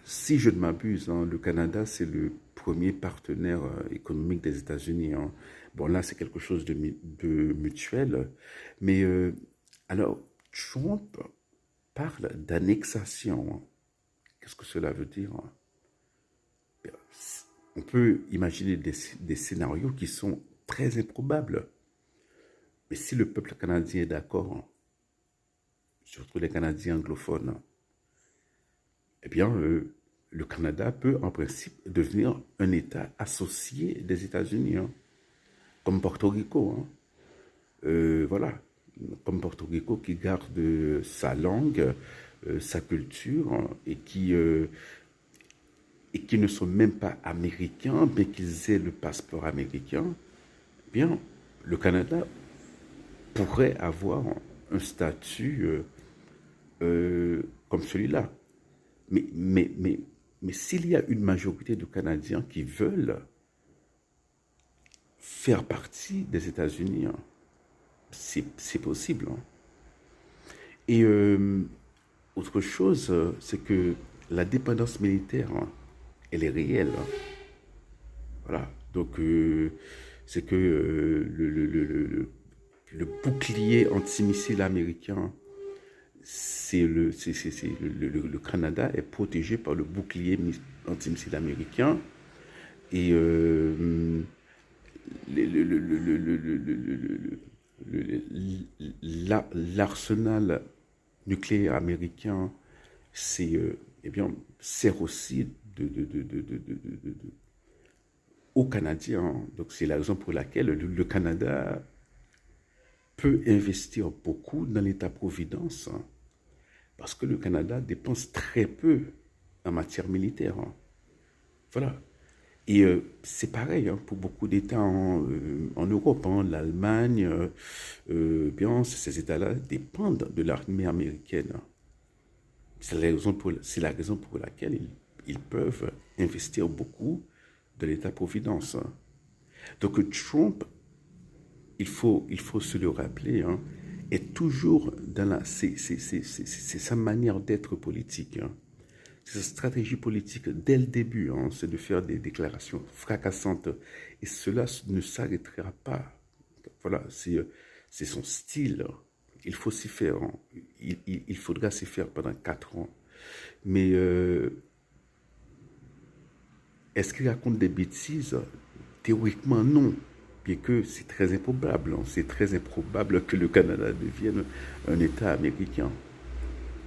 Si je ne m'abuse, le Canada, c'est le premier partenaire économique des États-Unis. Bon, là, c'est quelque chose de mutuel. Mais alors, Trump parle d'annexation. Qu'est-ce que cela veut dire? Bien, on peut imaginer des scénarios qui sont très improbables. Mais si le peuple canadien est d'accord, surtout les Canadiens anglophones, eh bien, le Canada peut en principe devenir un État associé des États-Unis, comme Porto Rico. Voilà, comme Porto Rico qui garde sa langue, sa culture et qui ne sont même pas américains, bien qu'ils aient le passeport américain. Eh bien, le Canada pourrait avoir un statut comme celui-là. Mais, mais, mais, mais s'il y a une majorité de Canadiens qui veulent faire partie des États-Unis, c'est possible. Et autre chose, c'est que la dépendance militaire, elle est réelle. Voilà. Donc, c'est que le bouclier antimissile américain, le Canada est protégé par le bouclier antimissile américain et l'arsenal nucléaire américain eh bien, sert aussi aux Canadiens. Donc c'est la raison pour laquelle le Canada peut investir beaucoup dans l'État-providence parce que le Canada dépense très peu en matière militaire. Voilà. Et c'est pareil pour beaucoup d'États en Europe. L'Allemagne, bien, ces États-là dépendent de l'armée américaine. C'est la raison pour laquelle ils peuvent investir beaucoup de l'État-providence. Donc Trump, il faut se le rappeler, est toujours dans c'est sa manière d'être politique. Sa stratégie politique dès le début, c'est de faire des déclarations fracassantes. Et cela ne s'arrêtera pas. Voilà, c'est son style. Il faut s'y faire. Il faudra s'y faire pendant 4 ans. Mais est-ce qu'il raconte des bêtises? Théoriquement, non. Bien que c'est très improbable. C'est très improbable que le Canada devienne un État américain.